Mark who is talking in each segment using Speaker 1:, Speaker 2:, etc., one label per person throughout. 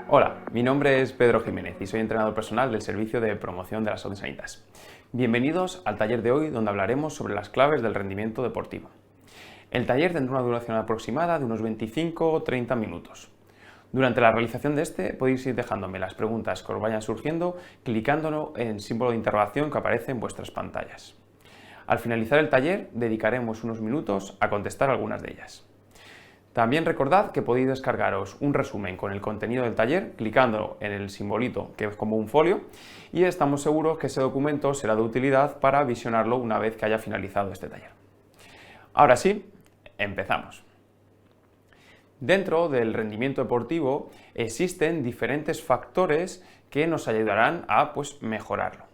Speaker 1: Hola, mi nombre es Pedro Jiménez y soy entrenador personal del Servicio de Promoción de la Salud en Sanitas. Bienvenidos al taller de hoy, donde hablaremos sobre las claves del rendimiento deportivo. El taller tendrá una duración aproximada de unos 25 o 30 minutos. Durante la realización de este podéis ir dejándome las preguntas que os vayan surgiendo clicando en el símbolo de interrogación que aparece en vuestras pantallas. Al finalizar el taller dedicaremos unos minutos a contestar algunas de ellas. También recordad que podéis descargaros un resumen con el contenido del taller clicando en el simbolito que es como un folio y estamos seguros que ese documento será de utilidad para visionarlo una vez que haya finalizado este taller. Ahora sí, empezamos. Dentro del rendimiento deportivo existen diferentes factores que nos ayudarán a mejorarlo.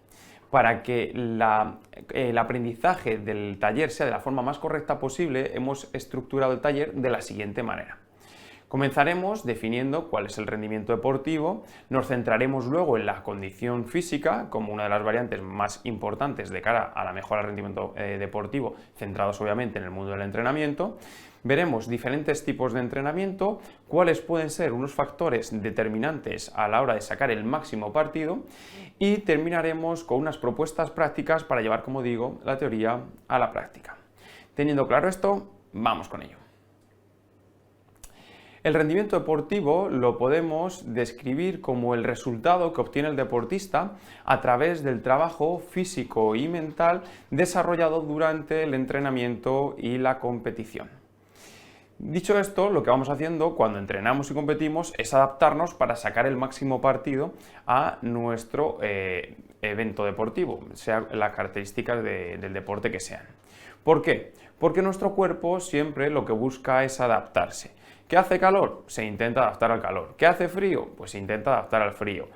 Speaker 1: Para que el aprendizaje del taller sea de la forma más correcta posible, hemos estructurado el taller de la siguiente manera. Comenzaremos definiendo cuál es el rendimiento deportivo, nos centraremos luego en la condición física como una de las variantes más importantes de cara a la mejora del rendimiento deportivo, centrados obviamente en el mundo del entrenamiento. Veremos diferentes tipos de entrenamiento, cuáles pueden ser unos factores determinantes a la hora de sacar el máximo partido y terminaremos con unas propuestas prácticas para llevar, como digo, la teoría a la práctica. Teniendo claro esto, vamos con ello. El rendimiento deportivo lo podemos describir como el resultado que obtiene el deportista a través del trabajo físico y mental desarrollado durante el entrenamiento y la competición. Dicho esto, lo que vamos haciendo cuando entrenamos y competimos es adaptarnos para sacar el máximo partido a nuestro evento deportivo, sea las características del deporte que sean. ¿Por qué? Porque nuestro cuerpo siempre lo que busca es adaptarse. ¿Qué hace calor? Se intenta adaptar al calor. ¿Qué hace frío? Pues se intenta adaptar al frío.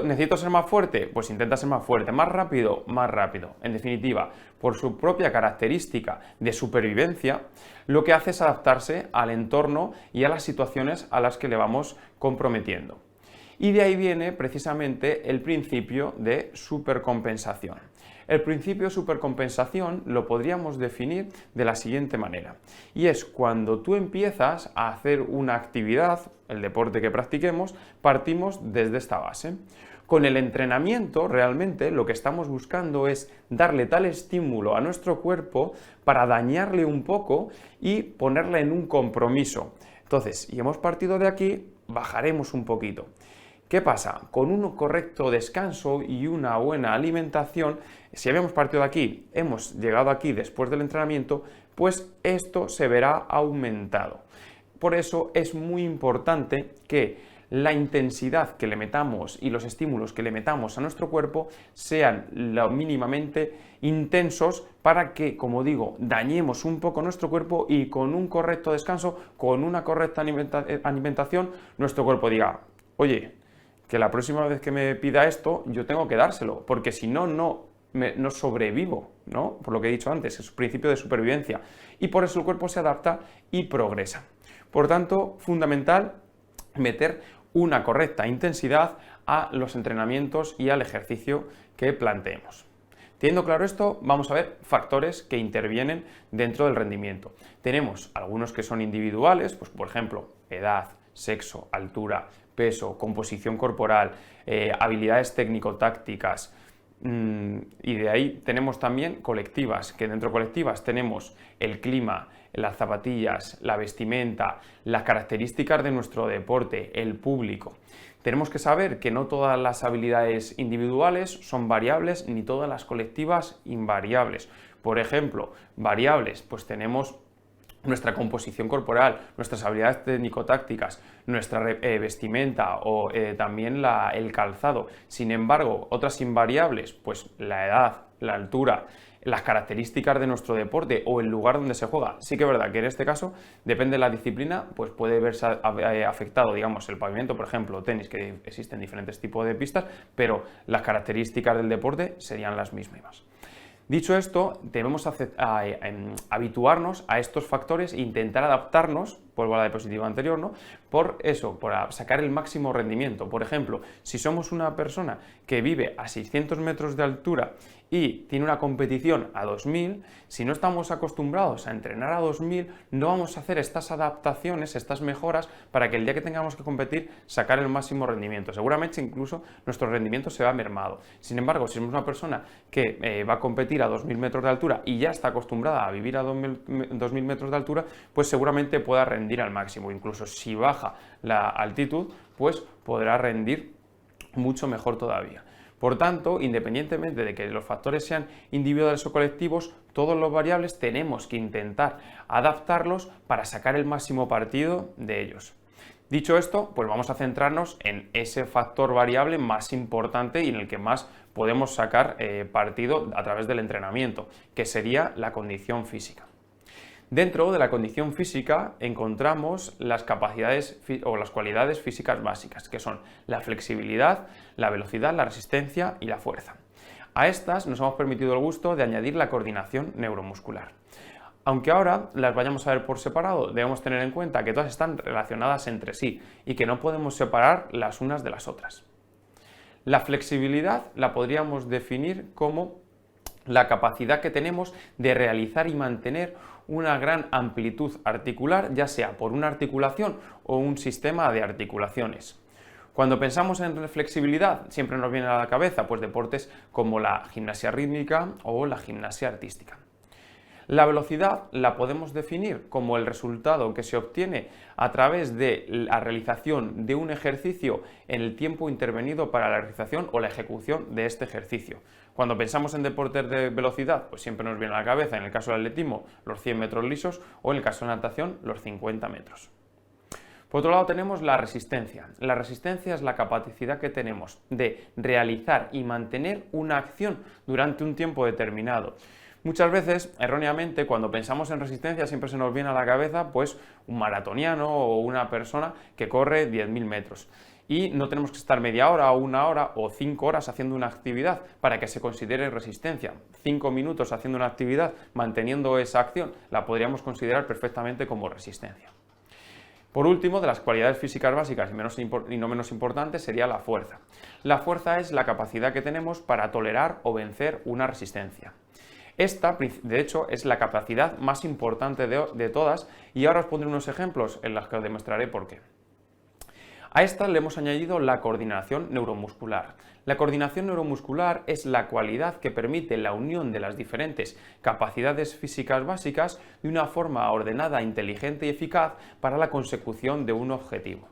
Speaker 1: ¿Necesito ser más fuerte? Pues intenta ser más fuerte. ¿Más rápido? Más rápido. En definitiva, por su propia característica de supervivencia, lo que hace es adaptarse al entorno y a las situaciones a las que le vamos comprometiendo. Y de ahí viene precisamente el principio de supercompensación. El principio de supercompensación lo podríamos definir de la siguiente manera, y es cuando tú empiezas a hacer una actividad, el deporte que practiquemos, partimos desde esta base. Con el entrenamiento realmente lo que estamos buscando es darle tal estímulo a nuestro cuerpo para dañarle un poco y ponerle en un compromiso. Entonces, y hemos partido de aquí, bajaremos un poquito. ¿Qué pasa? Con un correcto descanso y una buena alimentación, si habíamos partido de aquí, hemos llegado aquí después del entrenamiento, pues esto se verá aumentado. Por eso es muy importante que la intensidad que le metamos y los estímulos que le metamos a nuestro cuerpo sean lo mínimamente intensos para que, como digo, dañemos un poco nuestro cuerpo y con un correcto descanso, con una correcta alimentación, nuestro cuerpo diga, oye, que la próxima vez que me pida esto, yo tengo que dárselo, porque si no, no sobrevivo, ¿no? Por lo que he dicho antes, es un principio de supervivencia. Y por eso el cuerpo se adapta y progresa. Por tanto, fundamental meter una correcta intensidad a los entrenamientos y al ejercicio que planteemos. Teniendo claro esto, vamos a ver factores que intervienen dentro del rendimiento. Tenemos algunos que son individuales, pues por ejemplo, edad, sexo, altura, peso, composición corporal, habilidades técnico-tácticas, y de ahí tenemos también colectivas, que dentro de colectivas tenemos el clima, las zapatillas, la vestimenta, las características de nuestro deporte, el público. Tenemos que saber que no todas las habilidades individuales son variables, ni todas las colectivas invariables. Por ejemplo, variables, pues tenemos nuestra composición corporal, nuestras habilidades técnico-tácticas, nuestra vestimenta o también el calzado. Sin embargo, otras invariables, pues la edad, la altura, las características de nuestro deporte o el lugar donde se juega. Sí que es verdad que en este caso, depende de la disciplina, pues puede verse afectado, digamos, el pavimento, por ejemplo, tenis, que existen diferentes tipos de pistas, pero las características del deporte serían las mismas. Dicho esto, debemos habituarnos a estos factores e intentar adaptarnos vuelvo a la diapositiva anterior, ¿no? Por eso, para sacar el máximo rendimiento. Por ejemplo, si somos una persona que vive a 600 metros de altura y tiene una competición a 2000, si no estamos acostumbrados a entrenar a 2000, no vamos a hacer estas adaptaciones, estas mejoras, para que el día que tengamos que competir, sacar el máximo rendimiento. Seguramente incluso nuestro rendimiento se va mermado. Sin embargo, si somos una persona que va a competir a 2000 metros de altura y ya está acostumbrada a vivir a 2000 metros de altura, pues seguramente pueda rendir al máximo. Incluso si baja la altitud, pues podrá rendir mucho mejor todavía. Por tanto, independientemente de que los factores sean individuales o colectivos, todos los variables tenemos que intentar adaptarlos para sacar el máximo partido de ellos. Dicho esto, pues vamos a centrarnos en ese factor variable más importante y en el que más podemos sacar partido a través del entrenamiento, que sería la condición física. Dentro de la condición física encontramos las capacidades o las cualidades físicas básicas, que son la flexibilidad, la velocidad, la resistencia y la fuerza. A estas nos hemos permitido el gusto de añadir la coordinación neuromuscular. Aunque ahora las vayamos a ver por separado, debemos tener en cuenta que todas están relacionadas entre sí y que no podemos separar las unas de las otras. La flexibilidad la podríamos definir como la capacidad que tenemos de realizar y mantener una gran amplitud articular, ya sea por una articulación o un sistema de articulaciones. Cuando pensamos en flexibilidad, siempre nos viene a la cabeza pues deportes como la gimnasia rítmica o la gimnasia artística. La velocidad la podemos definir como el resultado que se obtiene a través de la realización de un ejercicio en el tiempo intervenido para la realización o la ejecución de este ejercicio. Cuando pensamos en deportes de velocidad, pues siempre nos viene a la cabeza, en el caso del atletismo, los 100 metros lisos o en el caso de la natación, los 50 metros. Por otro lado tenemos la resistencia. La resistencia es la capacidad que tenemos de realizar y mantener una acción durante un tiempo determinado. Muchas veces, erróneamente, cuando pensamos en resistencia siempre se nos viene a la cabeza pues un maratoniano o una persona que corre 10.000 metros. Y no tenemos que estar media hora o una hora o 5 horas haciendo una actividad para que se considere resistencia. 5 minutos haciendo una actividad, manteniendo esa acción, la podríamos considerar perfectamente como resistencia. Por último, de las cualidades físicas básicas y no menos importantes sería la fuerza. La fuerza es la capacidad que tenemos para tolerar o vencer una resistencia. Esta, de hecho, es la capacidad más importante de todas y ahora os pondré unos ejemplos en los que os demostraré por qué. A esta le hemos añadido la coordinación neuromuscular. La coordinación neuromuscular es la cualidad que permite la unión de las diferentes capacidades físicas básicas de una forma ordenada, inteligente y eficaz para la consecución de un objetivo.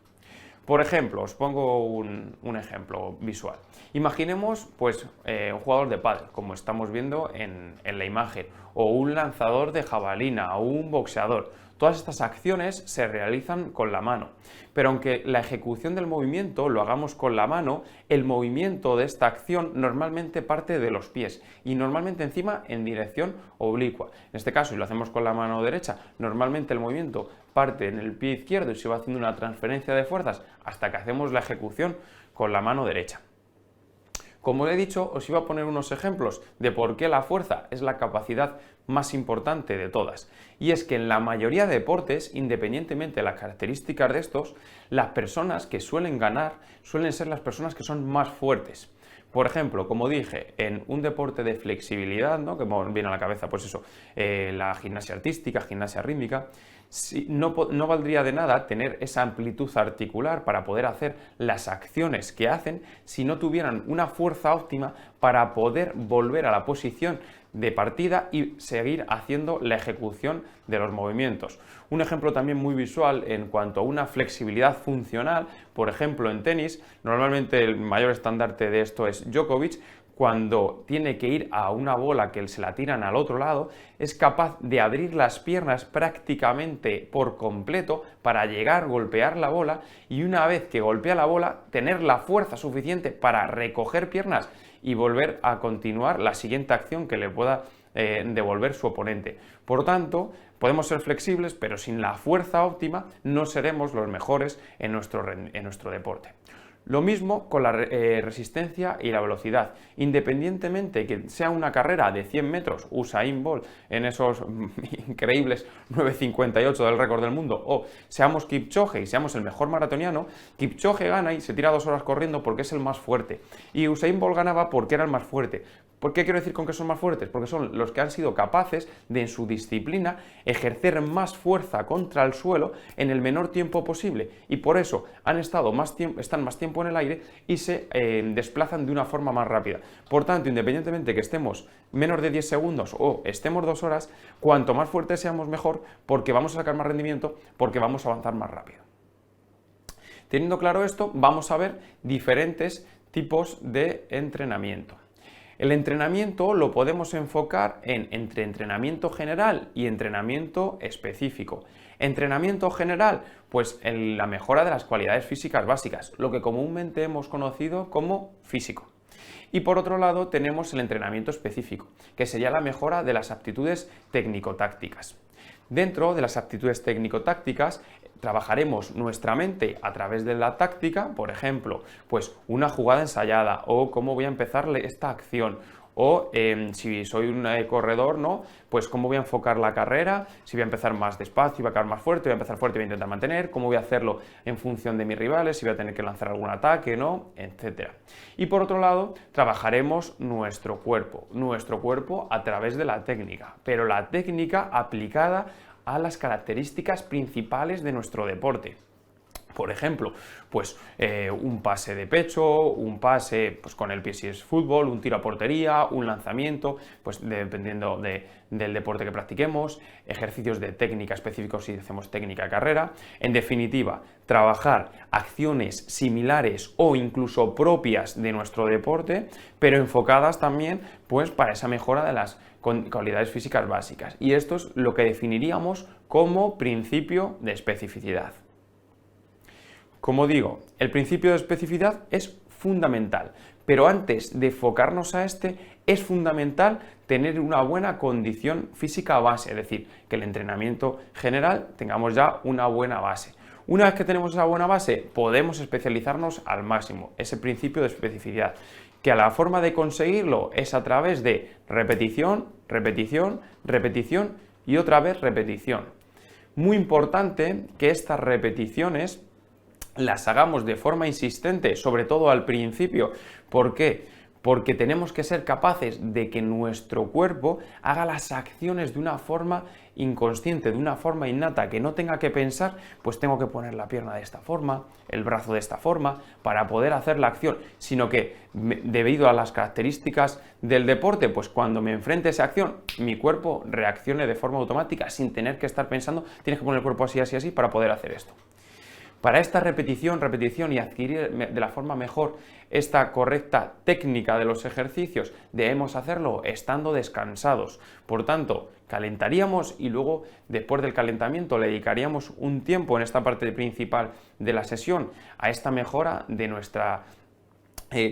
Speaker 1: Por ejemplo, os pongo un ejemplo visual. Imaginemos pues, un jugador de pádel, como estamos viendo en la imagen, o un lanzador de jabalina, o un boxeador. Todas estas acciones se realizan con la mano, pero aunque la ejecución del movimiento lo hagamos con la mano, el movimiento de esta acción normalmente parte de los pies y normalmente encima en dirección oblicua. En este caso, si lo hacemos con la mano derecha, normalmente el movimiento parte en el pie izquierdo y se va haciendo una transferencia de fuerzas hasta que hacemos la ejecución con la mano derecha. Como he dicho, os iba a poner unos ejemplos de por qué la fuerza es la capacidad más importante de todas. Y es que en la mayoría de deportes, independientemente de las características de estos, las personas que suelen ganar suelen ser las personas que son más fuertes. Por ejemplo, como dije, en un deporte de flexibilidad, ¿no? Que me viene a la cabeza, pues eso, la gimnasia artística, gimnasia rítmica, no valdría de nada tener esa amplitud articular para poder hacer las acciones que hacen si no tuvieran una fuerza óptima para poder volver a la posición de partida y seguir haciendo la ejecución de los movimientos. Un ejemplo también muy visual en cuanto a una flexibilidad funcional, por ejemplo en tenis, normalmente el mayor estandarte de esto es Djokovic. Cuando tiene que ir a una bola que se la tiran al otro lado, es capaz de abrir las piernas prácticamente por completo para llegar, golpear la bola y una vez que golpea la bola, tener la fuerza suficiente para recoger piernas y volver a continuar la siguiente acción que le pueda devolver su oponente. Por lo tanto, podemos ser flexibles, pero sin la fuerza óptima no seremos los mejores en nuestro deporte. Lo mismo con la resistencia y la velocidad. Independientemente que sea una carrera de 100 metros, Usain Bolt en esos increíbles 9.58 del récord del mundo, o seamos Kipchoge y seamos el mejor maratoniano, Kipchoge gana y se tira 2 horas corriendo porque es el más fuerte. Y Usain Bolt ganaba porque era el más fuerte. ¿Por qué quiero decir con que son más fuertes? Porque son los que han sido capaces de, en su disciplina, ejercer más fuerza contra el suelo en el menor tiempo posible. Y por eso están más tiempo en el aire y se desplazan de una forma más rápida. Por tanto, independientemente que estemos menos de 10 segundos o estemos 2 horas, cuanto más fuertes seamos mejor, porque vamos a sacar más rendimiento, porque vamos a avanzar más rápido. Teniendo claro esto, vamos a ver diferentes tipos de entrenamiento. El entrenamiento lo podemos enfocar entre entrenamiento general y entrenamiento específico. Entrenamiento general, pues en la mejora de las cualidades físicas básicas, lo que comúnmente hemos conocido como físico. Y por otro lado tenemos el entrenamiento específico, que sería la mejora de las aptitudes técnico-tácticas. Dentro de las aptitudes técnico-tácticas trabajaremos nuestra mente a través de la táctica, por ejemplo, pues una jugada ensayada o cómo voy a empezar esta acción. O si soy un corredor, ¿no? Pues cómo voy a enfocar la carrera, si voy a empezar más despacio, voy a acabar más fuerte, voy a empezar fuerte y voy a intentar mantener, cómo voy a hacerlo en función de mis rivales, si voy a tener que lanzar algún ataque, ¿no? Etcétera. Y por otro lado, trabajaremos nuestro cuerpo a través de la técnica, pero la técnica aplicada a las características principales de nuestro deporte. Por ejemplo, pues un pase de pecho, un pase pues, con el pie si es fútbol, un tiro a portería, un lanzamiento, pues dependiendo del deporte que practiquemos, ejercicios de técnica específicos si hacemos técnica de carrera. En definitiva, trabajar acciones similares o incluso propias de nuestro deporte, pero enfocadas también pues, para esa mejora de las cualidades físicas básicas. Y esto es lo que definiríamos como principio de especificidad. Como digo, el principio de especificidad es fundamental, pero antes de enfocarnos a este, es fundamental tener una buena condición física base, es decir, que el entrenamiento general tengamos ya una buena base. Una vez que tenemos esa buena base, podemos especializarnos al máximo, ese principio de especificidad, que a la forma de conseguirlo es a través de repetición, repetición, repetición y otra vez repetición. Muy importante que estas repeticiones las hagamos de forma insistente, sobre todo al principio. ¿Por qué? Porque tenemos que ser capaces de que nuestro cuerpo haga las acciones de una forma inconsciente, de una forma innata, que no tenga que pensar, pues tengo que poner la pierna de esta forma, el brazo de esta forma, para poder hacer la acción, sino que debido a las características del deporte, pues cuando me enfrente a esa acción, mi cuerpo reaccione de forma automática, sin tener que estar pensando, tienes que poner el cuerpo así, así, así, para poder hacer esto. Para esta repetición y adquirir de la forma mejor esta correcta técnica de los ejercicios, debemos hacerlo estando descansados. Por tanto, calentaríamos y luego, después del calentamiento, le dedicaríamos un tiempo en esta parte principal de la sesión a esta mejora de nuestra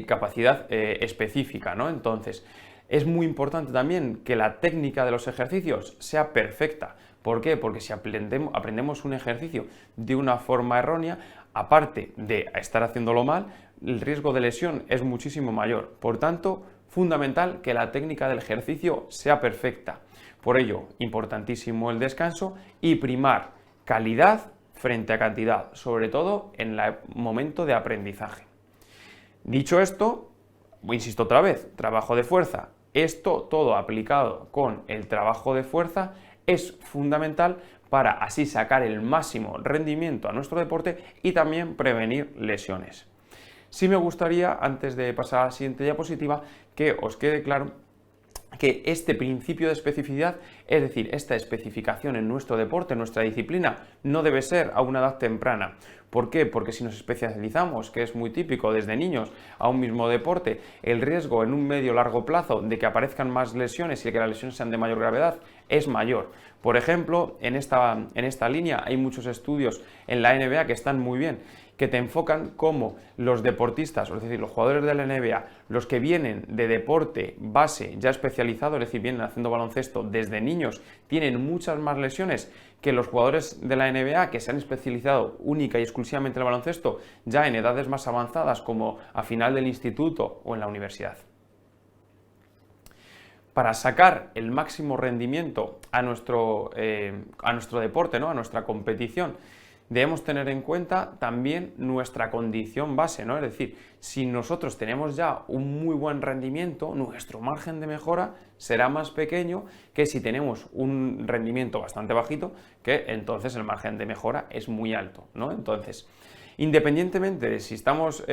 Speaker 1: capacidad específica, ¿no? Entonces, es muy importante también que la técnica de los ejercicios sea perfecta. ¿Por qué? Porque si aprendemos un ejercicio de una forma errónea, aparte de estar haciéndolo mal, el riesgo de lesión es muchísimo mayor. Por tanto, fundamental que la técnica del ejercicio sea perfecta. Por ello, importantísimo el descanso y primar calidad frente a cantidad, sobre todo en el momento de aprendizaje. Dicho esto, insisto otra vez, trabajo de fuerza. Esto todo aplicado con el trabajo de fuerza es fundamental para así sacar el máximo rendimiento a nuestro deporte y también prevenir lesiones. Sí me gustaría, antes de pasar a la siguiente diapositiva, que os quede claro que este principio de especificidad, es decir, esta especificación en nuestro deporte, en nuestra disciplina, no debe ser a una edad temprana. ¿Por qué? Porque si nos especializamos, que es muy típico desde niños, a un mismo deporte, el riesgo en un medio largo plazo de que aparezcan más lesiones y que las lesiones sean de mayor gravedad es mayor. Por ejemplo, en esta línea hay muchos estudios en la NBA que están muy bien, que te enfocan cómo los deportistas, es decir, los jugadores de la NBA, los que vienen de deporte base ya especializado, es decir, vienen haciendo baloncesto desde niños, pequeños tienen muchas más lesiones que los jugadores de la NBA que se han especializado única y exclusivamente en el baloncesto ya en edades más avanzadas como a final del instituto o en la universidad. Para sacar el máximo rendimiento a nuestro deporte, ¿no? A nuestra competición, debemos tener en cuenta también nuestra condición base, ¿no? Es decir, si nosotros tenemos ya un muy buen rendimiento, nuestro margen de mejora será más pequeño que si tenemos un rendimiento bastante bajito, que entonces el margen de mejora es muy alto, ¿no? Entonces, independientemente de si estamos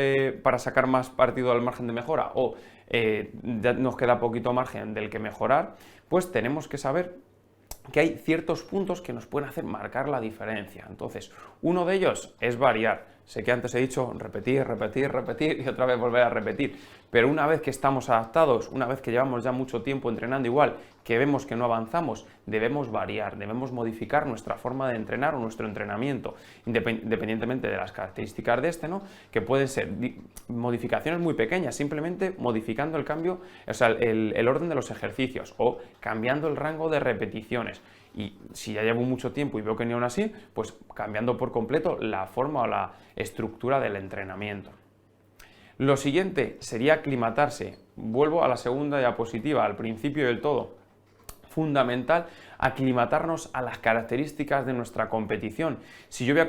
Speaker 1: para sacar más partido al margen de mejora o ya nos queda poquito margen del que mejorar, pues tenemos que saber que hay ciertos puntos que nos pueden hacer marcar la diferencia. Entonces, uno de ellos es variar. Sé que antes he dicho repetir y otra vez volver a repetir, pero una vez que estamos adaptados, una vez que llevamos ya mucho tiempo entrenando igual, que vemos que no avanzamos, debemos variar, debemos modificar nuestra forma de entrenar o nuestro entrenamiento, independientemente de las características de este, ¿no? Que pueden ser modificaciones muy pequeñas, simplemente modificando el cambio, o sea, el orden de los ejercicios o cambiando el rango de repeticiones. Y si ya llevo mucho tiempo y veo que ni aún así, pues cambiando por completo la forma o la estructura del entrenamiento. Lo siguiente sería aclimatarse. Vuelvo a la segunda diapositiva, al principio del todo. Fundamental aclimatarnos a las características de nuestra competición. Si yo voy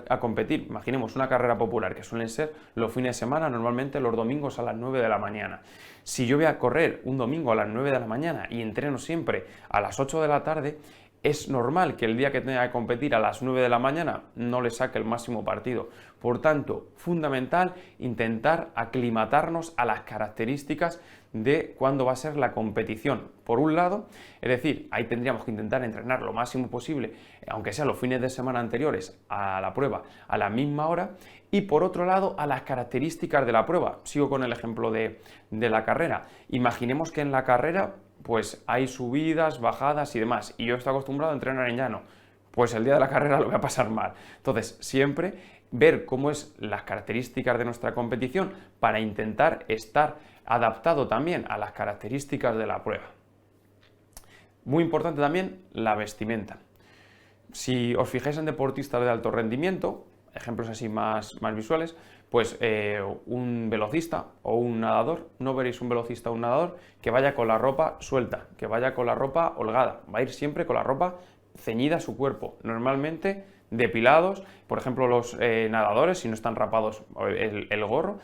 Speaker 1: a competir, imaginemos una carrera popular que suelen ser los fines de semana, normalmente los domingos a las 9 de la mañana. Si yo voy a correr un domingo a las 9 de la mañana y entreno siempre a las 8 de la tarde, es normal que el día que tenga que competir a las 9 de la mañana no le saque el máximo partido. Por tanto, fundamental intentar aclimatarnos a las características de cuándo va a ser la competición. Por un lado, es decir, ahí tendríamos que intentar entrenar lo máximo posible, aunque sea los fines de semana anteriores a la prueba, a la misma hora, y por otro lado, a las características de la prueba. Sigo con el ejemplo de la carrera. Imaginemos que en la carrera pues hay subidas, bajadas y demás, y yo estoy acostumbrado a entrenar en llano, pues el día de la carrera lo voy a pasar mal. Entonces, siempre ver cómo es las características de nuestra competición para intentar estar adaptado también a las características de la prueba. Muy importante también la vestimenta. Si os fijáis en deportistas de alto rendimiento, ejemplos así más visuales, pues un velocista o un nadador, no veréis un velocista o un nadador que vaya con la ropa suelta, que vaya con la ropa holgada, va a ir siempre con la ropa ceñida a su cuerpo, normalmente depilados, por ejemplo los nadadores si no están rapados el gorro.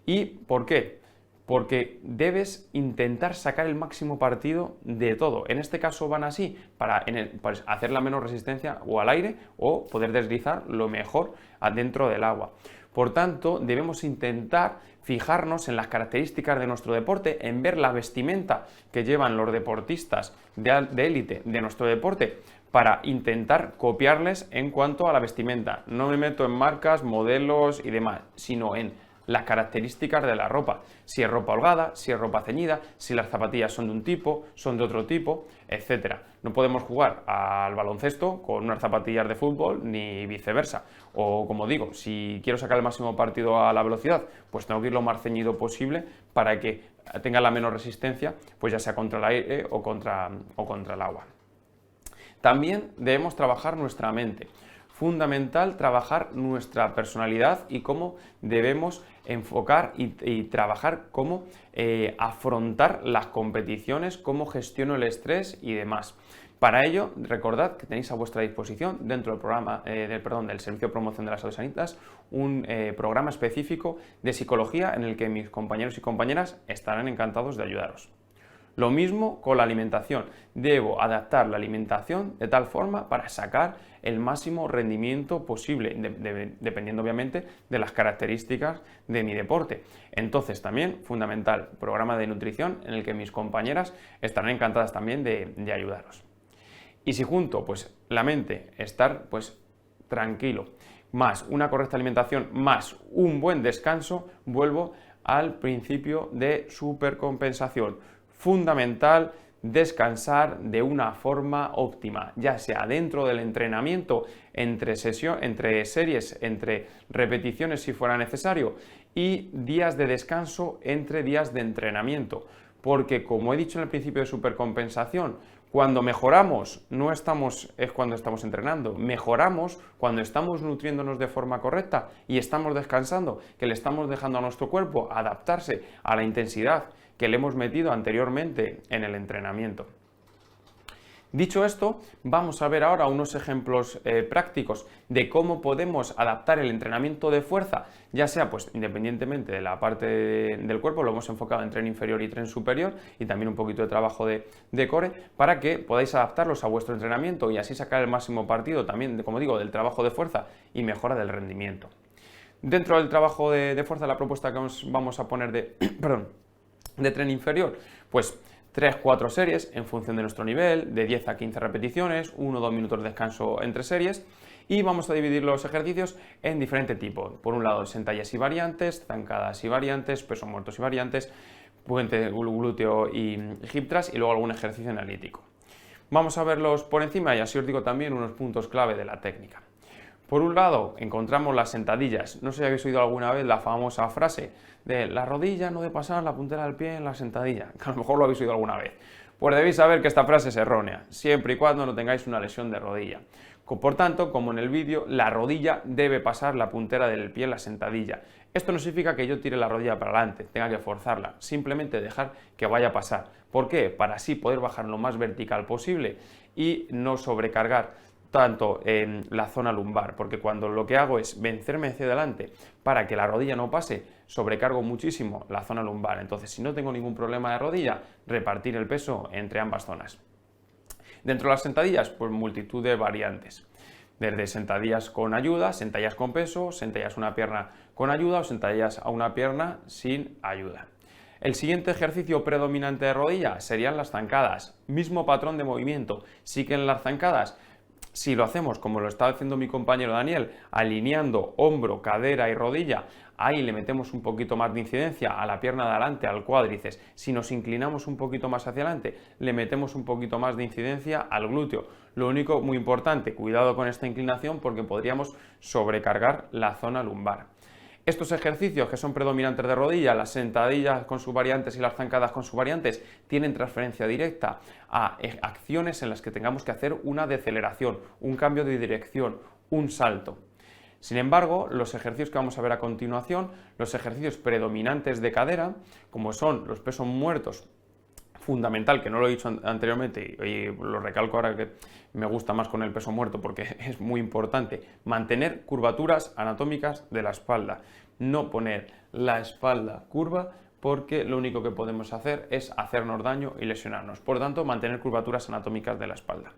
Speaker 1: ¿Y por qué? Porque debes intentar sacar el máximo partido de todo. En este caso van así para pues, hacer la menor resistencia o al aire o poder deslizar lo mejor adentro del agua. Por tanto, debemos intentar fijarnos en las características de nuestro deporte, en ver la vestimenta que llevan los deportistas de élite de nuestro deporte para intentar copiarles en cuanto a la vestimenta. No me meto en marcas, modelos y demás, sino en las características de la ropa, si es ropa holgada, si es ropa ceñida, si las zapatillas son de un tipo, son de otro tipo, etc. No podemos jugar al baloncesto con unas zapatillas de fútbol ni viceversa. O como digo, si quiero sacar el máximo partido a la velocidad, pues tengo que ir lo más ceñido posible para que tenga la menor resistencia, pues ya sea contra el aire o contra el agua. También debemos trabajar nuestra mente. Fundamental trabajar nuestra personalidad y cómo debemos enfocar y trabajar cómo afrontar las competiciones, cómo gestiono el estrés y demás. Para ello, recordad que tenéis a vuestra disposición dentro del programa del Servicio de Promoción de la Salud Sanitas un programa específico de psicología en el que mis compañeros y compañeras estarán encantados de ayudaros. Lo mismo con la alimentación. Debo adaptar la alimentación de tal forma para sacar el máximo rendimiento posible, dependiendo obviamente de las características de mi deporte. Entonces también, fundamental, programa de nutrición en el que mis compañeras estarán encantadas también de ayudaros. Y si junto, pues la mente, estar pues tranquilo, más una correcta alimentación, más un buen descanso, vuelvo al principio de supercompensación. Fundamental descansar de una forma óptima, ya sea dentro del entrenamiento, entre series, entre repeticiones si fuera necesario, y días de descanso entre días de entrenamiento. Porque, como he dicho en el principio de supercompensación, Cuando mejoramos es cuando estamos entrenando, mejoramos cuando estamos nutriéndonos de forma correcta y estamos descansando, que le estamos dejando a nuestro cuerpo adaptarse a la intensidad que le hemos metido anteriormente en el entrenamiento. Dicho esto, vamos a ver ahora unos ejemplos prácticos de cómo podemos adaptar el entrenamiento de fuerza, ya sea pues independientemente de la parte del cuerpo, lo hemos enfocado en tren inferior y tren superior y también un poquito de trabajo de core, para que podáis adaptarlos a vuestro entrenamiento y así sacar el máximo partido también, como digo, del trabajo de fuerza y mejora del rendimiento. Dentro del trabajo de fuerza, la propuesta que os vamos a poner de tren inferior, pues 3-4 series en función de nuestro nivel, de 10 a 15 repeticiones, 1-2 minutos de descanso entre series, y vamos a dividir los ejercicios en diferentes tipos. Por un lado, sentadillas y variantes, zancadas y variantes, pesos muertos y variantes, puente glúteo y hip thrust, y luego algún ejercicio analítico. Vamos a verlos por encima y así os digo también unos puntos clave de la técnica. Por un lado, encontramos las sentadillas. No sé si habéis oído alguna vez la famosa frase de la rodilla no debe pasar la puntera del pie en la sentadilla, que a lo mejor lo habéis oído alguna vez. Pues debéis saber que esta frase es errónea, siempre y cuando no tengáis una lesión de rodilla. Por tanto, como en el vídeo, la rodilla debe pasar la puntera del pie en la sentadilla. Esto no significa que yo tire la rodilla para adelante, tenga que forzarla, simplemente dejar que vaya a pasar. ¿Por qué? Para así poder bajar lo más vertical posible y no sobrecargar tanto en la zona lumbar, porque cuando lo que hago es vencerme hacia adelante para que la rodilla no pase, sobrecargo muchísimo la zona lumbar. Entonces, si no tengo ningún problema de rodilla, repartir el peso entre ambas zonas. Dentro de las sentadillas, pues multitud de variantes. Desde sentadillas con ayuda, sentadillas con peso, sentadillas a una pierna con ayuda o sentadillas a una pierna sin ayuda. El siguiente ejercicio predominante de rodilla serían las zancadas. Mismo patrón de movimiento. Sí que en las zancadas, si lo hacemos como lo está haciendo mi compañero Daniel, alineando hombro, cadera y rodilla, ahí le metemos un poquito más de incidencia a la pierna de adelante, al cuádriceps. Si nos inclinamos un poquito más hacia adelante, le metemos un poquito más de incidencia al glúteo. Lo único, muy importante, cuidado con esta inclinación porque podríamos sobrecargar la zona lumbar. Estos ejercicios que son predominantes de rodilla, las sentadillas con sus variantes y las zancadas con sus variantes, tienen transferencia directa a acciones en las que tengamos que hacer una deceleración, un cambio de dirección, un salto. Sin embargo, los ejercicios que vamos a ver a continuación, los ejercicios predominantes de cadera, como son los pesos muertos, fundamental, que no lo he dicho anteriormente y lo recalco ahora que me gusta más con el peso muerto porque es muy importante, mantener curvaturas anatómicas de la espalda, no poner la espalda curva porque lo único que podemos hacer es hacernos daño y lesionarnos. Por tanto, mantener curvaturas anatómicas de la espalda.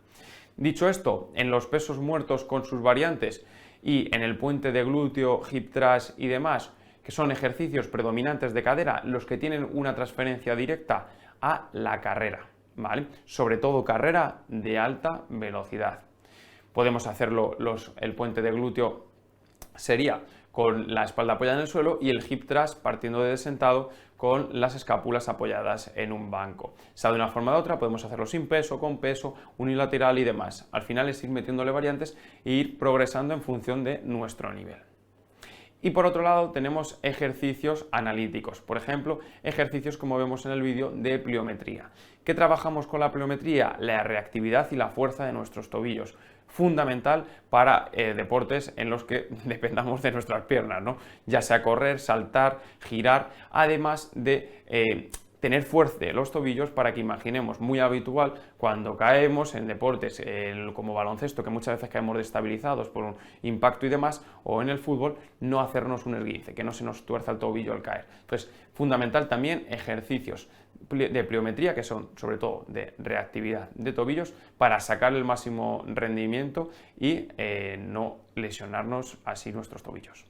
Speaker 1: Dicho esto, en los pesos muertos con sus variantes y en el puente de glúteo, hip thrust y demás, que son ejercicios predominantes de cadera, los que tienen una transferencia directa a la carrera, ¿vale? Sobre todo carrera de alta velocidad. Podemos hacerlo, el puente de glúteo sería con la espalda apoyada en el suelo y el hip thrust partiendo de sentado con las escápulas apoyadas en un banco. Sea de una forma o de otra, podemos hacerlo sin peso, con peso, unilateral y demás. Al final es ir metiéndole variantes e ir progresando en función de nuestro nivel. Y por otro lado tenemos ejercicios analíticos, por ejemplo, ejercicios como vemos en el vídeo de pliometría. ¿Qué trabajamos con la pliometría? La reactividad y la fuerza de nuestros tobillos. Fundamental para deportes en los que dependamos de nuestras piernas, ¿no? Ya sea correr, saltar, girar, además de tener fuerza de los tobillos para que imaginemos, muy habitual cuando caemos en deportes como baloncesto, que muchas veces caemos destabilizados por un impacto y demás, o en el fútbol, no hacernos un esguince, que no se nos tuerza el tobillo al caer. Entonces, fundamental también ejercicios de pliometría que son sobre todo de reactividad de tobillos para sacar el máximo rendimiento y no lesionarnos así nuestros tobillos.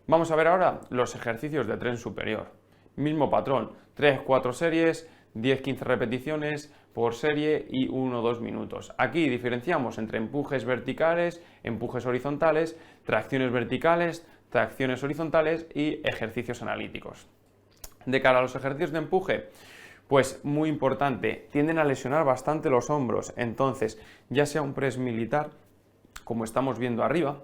Speaker 1: Vamos a ver ahora los ejercicios de tren superior. Mismo patrón, 3-4 series, 10-15 repeticiones por serie y 1-2 minutos. Aquí diferenciamos entre empujes verticales, empujes horizontales, tracciones verticales, tracciones horizontales y ejercicios analíticos. De cara a los ejercicios de empuje, pues muy importante, tienden a lesionar bastante los hombros, entonces ya sea un press militar, como estamos viendo arriba,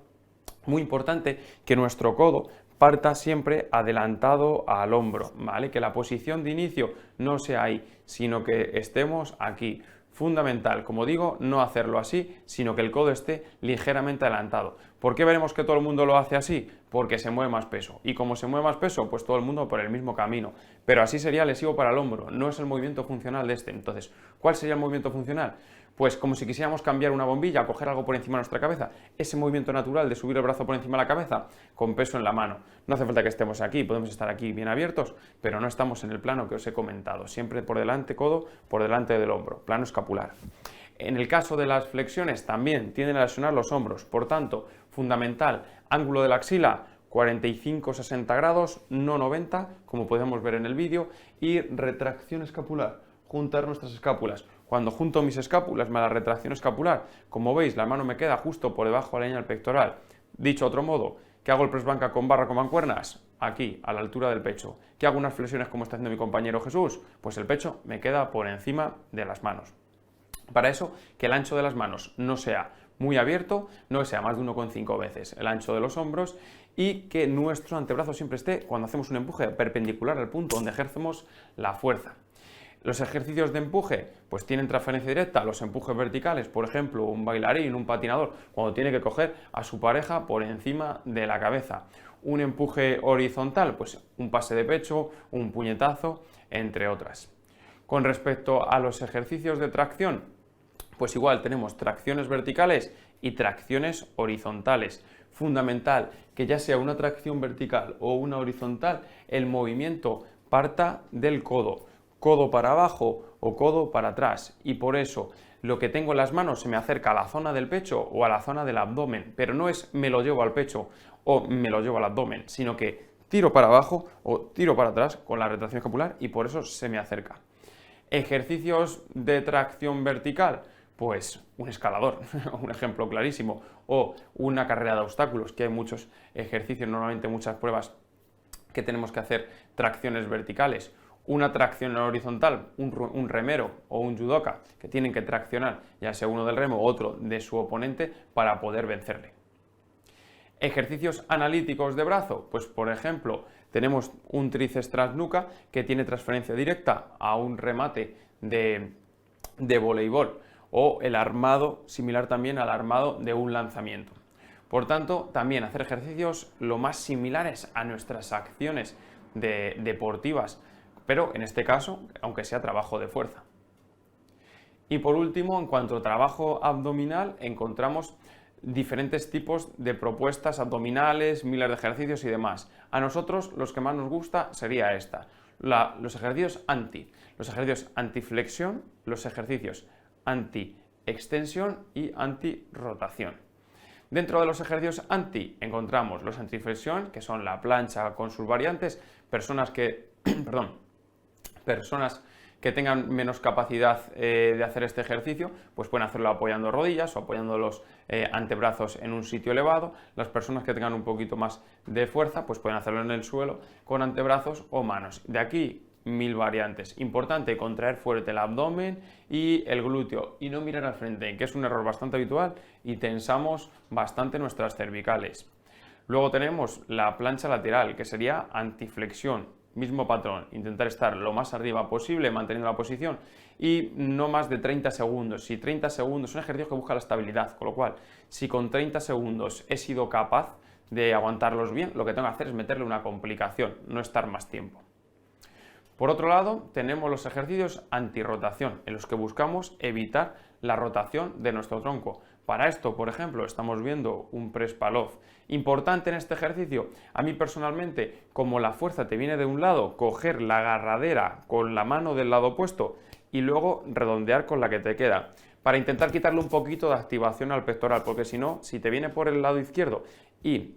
Speaker 1: muy importante que nuestro codo parta siempre adelantado al hombro, ¿vale? Que la posición de inicio no sea ahí, sino que estemos aquí, Fundamental, como digo, no hacerlo así, sino que el codo esté ligeramente adelantado. ¿Por qué veremos que todo el mundo lo hace así? Porque se mueve más peso. Y como se mueve más peso, pues todo el mundo por el mismo camino. Pero así sería lesivo para el hombro, no es el movimiento funcional de este. Entonces, ¿cuál sería el movimiento funcional? Pues como si quisiéramos cambiar una bombilla, coger algo por encima de nuestra cabeza, ese movimiento natural de subir el brazo por encima de la cabeza con peso en la mano. No hace falta que estemos aquí, podemos estar aquí bien abiertos, pero no estamos en el plano que os he comentado, siempre por delante codo, por delante del hombro, plano escapular. En el caso de las flexiones también tienden a lesionar los hombros, por tanto, fundamental, ángulo de la axila 45-60 grados, no 90, como podemos ver en el vídeo, y retracción escapular, juntar nuestras escápulas. Cuando junto mis escápulas me da la retracción escapular, como veis, la mano me queda justo por debajo de la línea del pectoral. Dicho de otro modo, ¿qué hago el press banca con barra con mancuernas? Aquí, a la altura del pecho. ¿Qué hago unas flexiones como está haciendo mi compañero Jesús? Pues el pecho me queda por encima de las manos. Para eso, que el ancho de las manos no sea muy abierto, no sea más de 1,5 veces el ancho de los hombros y que nuestro antebrazo siempre esté, cuando hacemos un empuje, perpendicular al punto donde ejercemos la fuerza. Los ejercicios de empuje pues tienen transferencia directa a los empujes verticales, por ejemplo, un bailarín, un patinador, cuando tiene que coger a su pareja por encima de la cabeza. Un empuje horizontal, pues un pase de pecho, un puñetazo, entre otras. Con respecto a los ejercicios de tracción, pues igual tenemos tracciones verticales y tracciones horizontales. Fundamental que ya sea una tracción vertical o una horizontal, el movimiento parta del codo. Codo para abajo o codo para atrás, y por eso lo que tengo en las manos se me acerca a la zona del pecho o a la zona del abdomen, pero no es me lo llevo al pecho o me lo llevo al abdomen, sino que tiro para abajo o tiro para atrás con la retracción escapular y por eso se me acerca. Ejercicios de tracción vertical, pues un escalador, un ejemplo clarísimo, o una carrera de obstáculos, que hay muchos ejercicios, normalmente muchas pruebas que tenemos que hacer tracciones verticales. Una tracción horizontal, un remero o un judoka, que tienen que traccionar ya sea uno del remo o otro de su oponente para poder vencerle. Ejercicios analíticos de brazo, pues por ejemplo tenemos un tríceps tras nuca que tiene transferencia directa a un remate de voleibol o el armado similar también al armado de un lanzamiento. Por tanto, también hacer ejercicios lo más similares a nuestras acciones deportivas, pero en este caso, aunque sea trabajo de fuerza. Y por último, en cuanto a trabajo abdominal, encontramos diferentes tipos de propuestas abdominales, miles de ejercicios y demás. A nosotros los que más nos gusta sería esta, los ejercicios antiflexión, los ejercicios anti-extensión y anti-rotación. Dentro de los ejercicios anti encontramos los antiflexión, que son la plancha con sus variantes, personas que tengan menos capacidad de hacer este ejercicio, pues pueden hacerlo apoyando rodillas o apoyando los antebrazos en un sitio elevado. Las personas que tengan un poquito más de fuerza, pues pueden hacerlo en el suelo con antebrazos o manos. De aquí, 1000 variantes. Importante contraer fuerte el abdomen y el glúteo y no mirar al frente, que es un error bastante habitual y tensamos bastante nuestras cervicales. Luego tenemos la plancha lateral, que sería antiflexión. Mismo patrón, intentar estar lo más arriba posible manteniendo la posición y no más de 30 segundos. Si 30 segundos es un ejercicio que busca la estabilidad, con lo cual, si con 30 segundos he sido capaz de aguantarlos bien, lo que tengo que hacer es meterle una complicación, no estar más tiempo. Por otro lado, tenemos los ejercicios antirrotación, en los que buscamos evitar la rotación de nuestro tronco. Para esto, por ejemplo, estamos viendo un press Palov. Importante en este ejercicio, a mí personalmente, como la fuerza te viene de un lado, coger la agarradera con la mano del lado opuesto y luego redondear con la que te queda, para intentar quitarle un poquito de activación al pectoral, porque si no, si te viene por el lado izquierdo y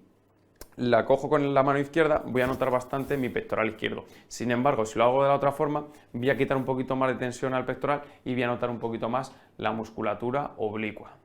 Speaker 1: la cojo con la mano izquierda, voy a notar bastante mi pectoral izquierdo. Sin embargo, si lo hago de la otra forma, voy a quitar un poquito más de tensión al pectoral y voy a notar un poquito más la musculatura oblicua.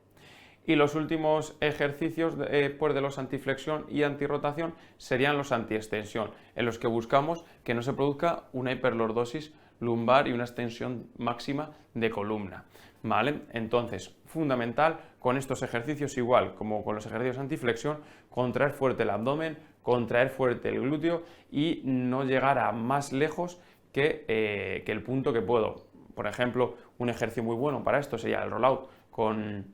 Speaker 1: Y los últimos ejercicios de los antiflexión y antirrotación serían los antiextensión, en los que buscamos que no se produzca una hiperlordosis lumbar y una extensión máxima de columna. ¿Vale? Entonces, fundamental con estos ejercicios, igual como con los ejercicios antiflexión, contraer fuerte el abdomen, contraer fuerte el glúteo y no llegar a más lejos que el punto que puedo. Por ejemplo, un ejercicio muy bueno para esto sería el rollout con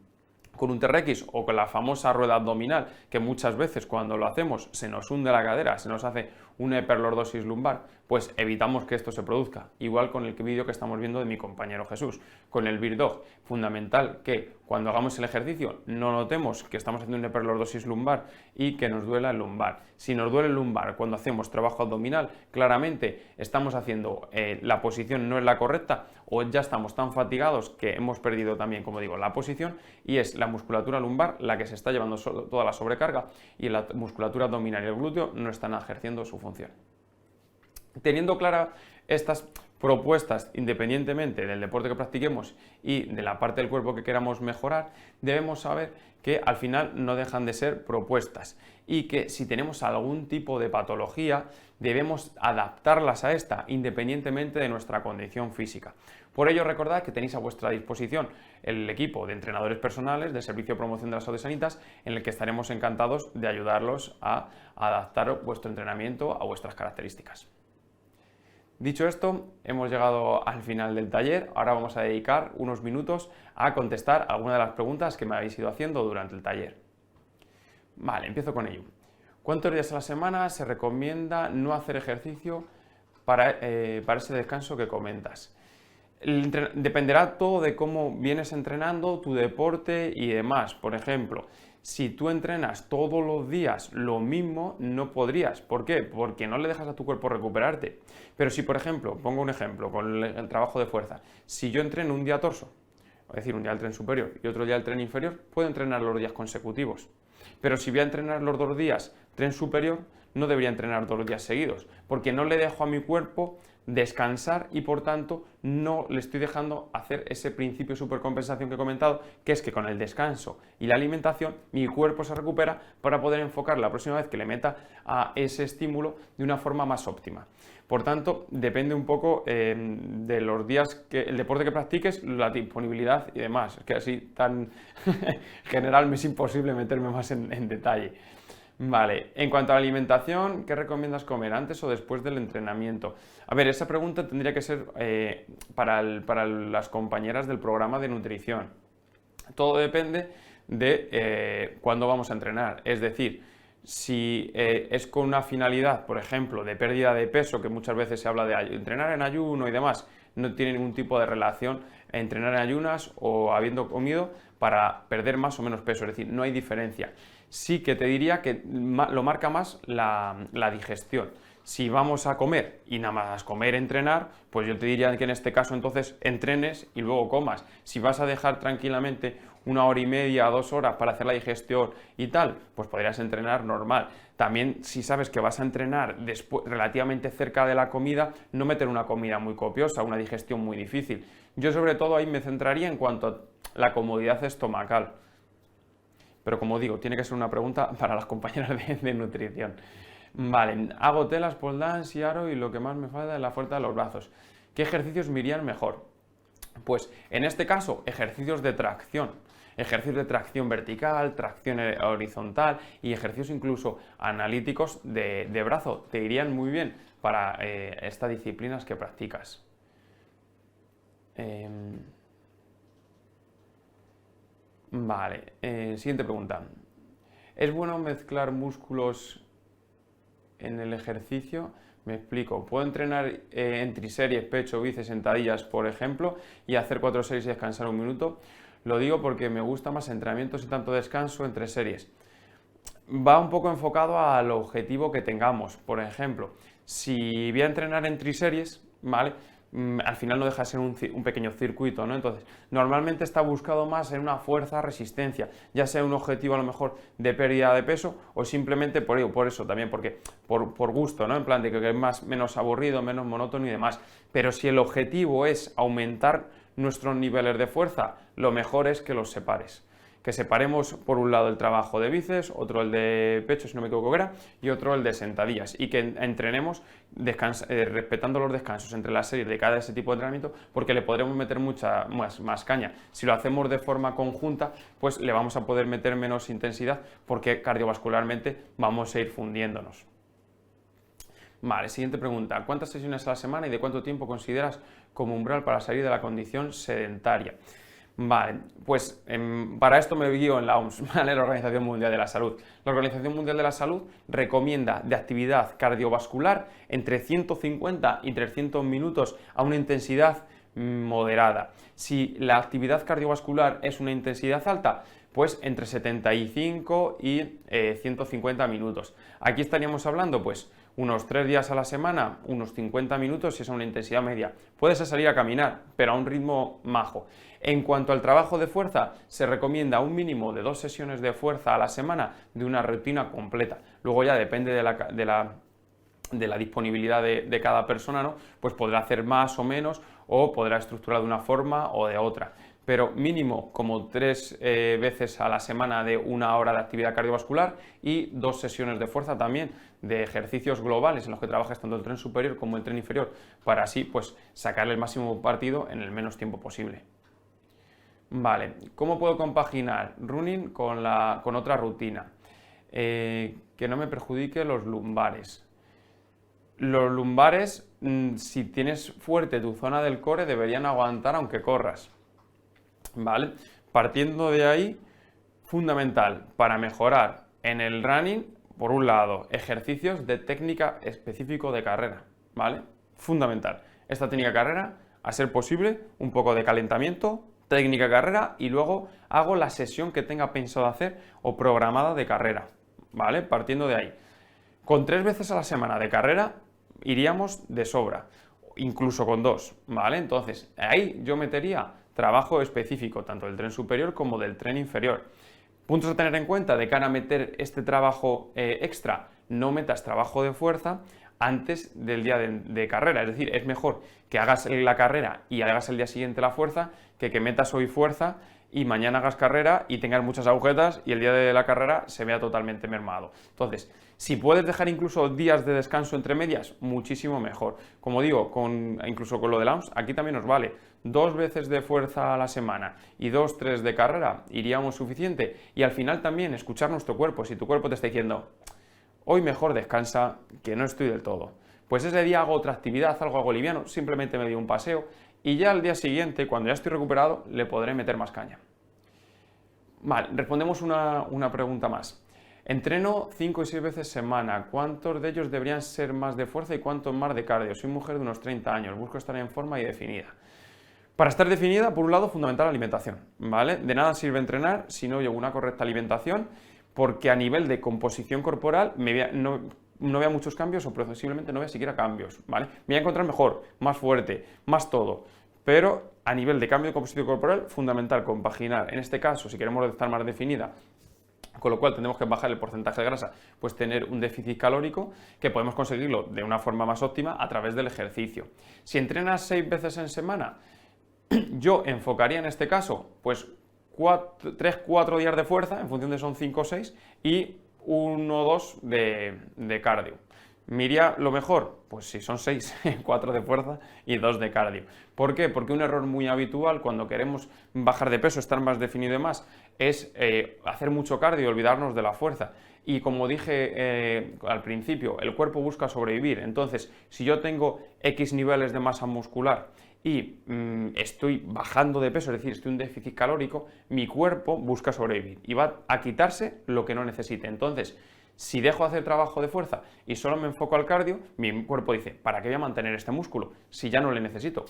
Speaker 1: un TRX o con la famosa rueda abdominal, que muchas veces cuando lo hacemos se nos hunde la cadera, se nos hace una hiperlordosis lumbar, pues evitamos que esto se produzca. Igual con el vídeo que estamos viendo de mi compañero Jesús, con el Bear Dog. Fundamental que cuando hagamos el ejercicio no notemos que estamos haciendo una hiperlordosis lumbar y que nos duela el lumbar. Si nos duele el lumbar cuando hacemos trabajo abdominal, claramente estamos haciendo la posición no es la correcta o ya estamos tan fatigados que hemos perdido también, como digo, la posición y es la musculatura lumbar la que se está llevando toda la sobrecarga y la musculatura abdominal y el glúteo no están ejerciendo su función. Teniendo claras estas propuestas, independientemente del deporte que practiquemos y de la parte del cuerpo que queramos mejorar, debemos saber que al final no dejan de ser propuestas y que si tenemos algún tipo de patología debemos adaptarlas a esta independientemente de nuestra condición física. Por ello recordad que tenéis a vuestra disposición el equipo de entrenadores personales del Servicio de Promoción de la Salud Sanitas en el que estaremos encantados de ayudarlos a adaptar vuestro entrenamiento a vuestras características. Dicho esto, hemos llegado al final del taller. Ahora vamos a dedicar unos minutos a contestar algunas de las preguntas que me habéis ido haciendo durante el taller. Vale, empiezo con ello. ¿Cuántos días a la semana se recomienda no hacer ejercicio para ese descanso que comentas? Dependerá todo de cómo vienes entrenando, tu deporte y demás. Por ejemplo, si tú entrenas todos los días lo mismo, no podrías. ¿Por qué? Porque no le dejas a tu cuerpo recuperarte. Pero si, por ejemplo, pongo un ejemplo con el trabajo de fuerza, si yo entreno un día torso, es decir, un día el tren superior y otro día el tren inferior, puedo entrenar los días consecutivos. Pero si voy a entrenar los 2 días tren superior, no debería entrenar 2 días seguidos, porque no le dejo a mi cuerpo descansar y por tanto no le estoy dejando hacer ese principio de supercompensación que he comentado, que es que con el descanso y la alimentación mi cuerpo se recupera para poder enfocar la próxima vez que le meta a ese estímulo de una forma más óptima. Por tanto, depende un poco de los días, que el deporte que practiques, la disponibilidad y demás. Es que así tan general me es imposible meterme más en detalle. Vale, en cuanto a la alimentación, ¿qué recomiendas comer antes o después del entrenamiento? A ver, esa pregunta tendría que ser para las compañeras del programa de nutrición. Todo depende de cuándo vamos a entrenar, es decir, si es con una finalidad, por ejemplo, de pérdida de peso, que muchas veces se habla de entrenar en ayuno y demás, no tiene ningún tipo de relación entrenar en ayunas o habiendo comido para perder más o menos peso, es decir, no hay diferencia. Sí que te diría que lo marca más la digestión. Si vamos a comer y nada más comer, entrenar, pues yo te diría que en este caso entonces entrenes y luego comas. Si vas a dejar tranquilamente 1 hora y media, 2 horas para hacer la digestión y tal, pues podrías entrenar normal. También si sabes que vas a entrenar relativamente cerca de la comida, no meter una comida muy copiosa, una digestión muy difícil. Yo sobre todo ahí me centraría en cuanto a la comodidad estomacal. Pero como digo, tiene que ser una pregunta para las compañeras de nutrición. Vale, hago telas, pole dance y aro y lo que más me falta es la fuerza de los brazos. ¿Qué ejercicios me irían mejor? Pues en este caso, ejercicios de tracción. Ejercicios de tracción vertical, tracción horizontal y ejercicios incluso analíticos de brazo. Te irían muy bien para estas disciplinas que practicas. Vale, siguiente pregunta. ¿Es bueno mezclar músculos en el ejercicio? Me explico. Puedo entrenar en triseries, pecho, bíceps, sentadillas, por ejemplo, y hacer 4 series y descansar 1 minuto. Lo digo porque me gusta más entrenamientos y tanto descanso entre series. Va un poco enfocado al objetivo que tengamos. Por ejemplo, si voy a entrenar en triseries, ¿vale? Al final no deja de ser un pequeño circuito, ¿no? Entonces, normalmente está buscado más en una fuerza-resistencia, ya sea un objetivo a lo mejor de pérdida de peso o simplemente por eso también, porque por gusto, ¿no? En plan de que es menos aburrido, menos monótono y demás. Pero si el objetivo es aumentar nuestros niveles de fuerza, lo mejor es que los separes. Que separemos por un lado el trabajo de bíceps, otro el de pecho, si no me equivoco que era, y otro el de sentadillas, y que entrenemos respetando los descansos entre las series de cada ese tipo de entrenamiento, porque le podremos meter mucha más caña. Si lo hacemos de forma conjunta, pues le vamos a poder meter menos intensidad, porque cardiovascularmente vamos a ir fundiéndonos. Vale, siguiente pregunta. ¿Cuántas sesiones a la semana y de cuánto tiempo consideras como umbral para salir de la condición sedentaria? Vale, pues para esto me guío en la OMS, ¿vale? La Organización Mundial de la Salud. La Organización Mundial de la Salud recomienda de actividad cardiovascular entre 150 y 300 minutos a una intensidad moderada. Si la actividad cardiovascular es una intensidad alta, pues entre 75 y 150 minutos. Aquí estaríamos hablando, pues, unos 3 días a la semana, unos 50 minutos si es a una intensidad media. Puedes salir a caminar, pero a un ritmo majo. En cuanto al trabajo de fuerza, se recomienda un mínimo de 2 sesiones de fuerza a la semana de una rutina completa. Luego ya depende de la disponibilidad de cada persona, ¿no? Pues podrá hacer más o menos o podrá estructurar de una forma o de otra. Pero mínimo como 3 veces a la semana de 1 hora de actividad cardiovascular y 2 sesiones de fuerza también de ejercicios globales en los que trabajes tanto el tren superior como el tren inferior para así pues sacarle el máximo partido en el menos tiempo posible. Vale, ¿cómo puedo compaginar running con otra rutina? Que no me perjudique los lumbares. Los lumbares, si tienes fuerte tu zona del core, deberían aguantar aunque corras. ¿Vale? Partiendo de ahí, fundamental para mejorar en el running, por un lado, ejercicios de técnica específico de carrera, ¿vale? Fundamental. Esta técnica de carrera, a ser posible, un poco de calentamiento, técnica carrera y luego hago la sesión que tenga pensado hacer o programada de carrera, ¿vale? Partiendo de ahí. Con 3 veces a la semana de carrera iríamos de sobra, incluso con 2, ¿vale? Entonces, ahí yo metería trabajo específico, tanto del tren superior como del tren inferior. Puntos a tener en cuenta de cara a meter este trabajo extra, no metas trabajo de fuerza antes del día de carrera, es decir, es mejor que hagas la carrera y hagas el día siguiente la fuerza que metas hoy fuerza y mañana hagas carrera y tengas muchas agujetas y el día de la carrera se vea totalmente mermado. Entonces, si puedes dejar incluso días de descanso entre medias, muchísimo mejor. Como digo, incluso con lo de la OMS, aquí también nos vale 2 veces de fuerza a la semana y 2, 3 de carrera, iríamos suficiente. Y al final también escuchar nuestro cuerpo. Si tu cuerpo te está diciendo, hoy mejor descansa, que no estoy del todo, pues ese día hago otra actividad, algo liviano, simplemente me doy un paseo y ya al día siguiente, cuando ya estoy recuperado, le podré meter más caña. Vale, respondemos una pregunta más. Entreno 5 y 6 veces semana. ¿Cuántos de ellos deberían ser más de fuerza y cuántos más de cardio? Soy mujer de unos 30 años, busco estar en forma y definida. Para estar definida, por un lado, fundamental la alimentación, ¿vale? De nada sirve entrenar si no llevo una correcta alimentación, porque a nivel de composición corporal no vea muchos cambios o posiblemente no vea siquiera cambios, ¿vale? Me voy a encontrar mejor, más fuerte, más todo, pero a nivel de cambio de composición corporal, fundamental compaginar. En este caso, si queremos estar más definida, con lo cual tenemos que bajar el porcentaje de grasa, pues tener un déficit calórico que podemos conseguirlo de una forma más óptima a través del ejercicio. Si entrenas 6 veces en semana, yo enfocaría en este caso, pues 3-4 días de fuerza, en función de son 5 o 6, y 1 o 2 de cardio. ¿Me iría lo mejor? Pues si son 6, 4 de fuerza y 2 de cardio. ¿Por qué? Porque un error muy habitual cuando queremos bajar de peso, estar más definido y más, es hacer mucho cardio y olvidarnos de la fuerza. Y como dije al principio, el cuerpo busca sobrevivir. Entonces, si yo tengo X niveles de masa muscular y estoy bajando de peso, es decir, estoy en un déficit calórico, mi cuerpo busca sobrevivir y va a quitarse lo que no necesite. Entonces, si dejo de hacer trabajo de fuerza y solo me enfoco al cardio, mi cuerpo dice, ¿para qué voy a mantener este músculo si ya no le necesito?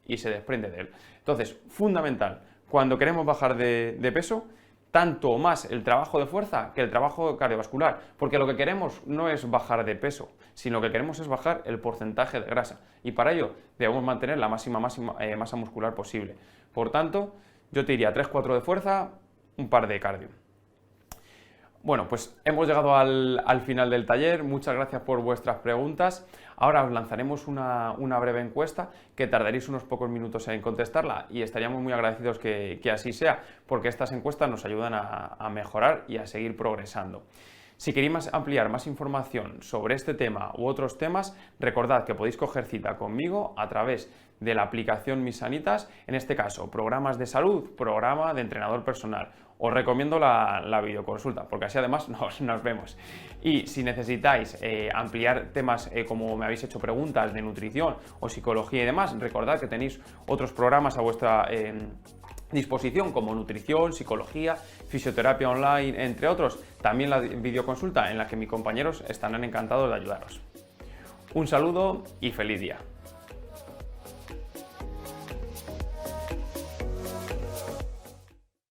Speaker 1: Y se desprende de él. Entonces, fundamental, cuando queremos bajar de peso, tanto o más el trabajo de fuerza que el trabajo cardiovascular, porque lo que queremos no es bajar de peso, sino lo que queremos es bajar el porcentaje de grasa y para ello debemos mantener la máxima masa muscular posible. Por tanto, yo te diría 3-4 de fuerza, un par de cardio. Bueno, pues hemos llegado al final del taller, muchas gracias por vuestras preguntas. Ahora os lanzaremos una breve encuesta que tardaréis unos pocos minutos en contestarla y estaríamos muy agradecidos que así sea, porque estas encuestas nos ayudan a mejorar y a seguir progresando. Si queréis ampliar más información sobre este tema u otros temas, recordad que podéis coger cita conmigo a través de la aplicación Mis Sanitas, en este caso, programas de salud, programa de entrenador personal. Os recomiendo la videoconsulta, porque así además nos vemos. Y si necesitáis ampliar temas como me habéis hecho preguntas de nutrición o psicología y demás, recordad que tenéis otros programas a vuestra disposición como nutrición, psicología, fisioterapia online, entre otros. También la videoconsulta en la que mis compañeros estarán encantados de ayudaros. Un saludo y feliz día.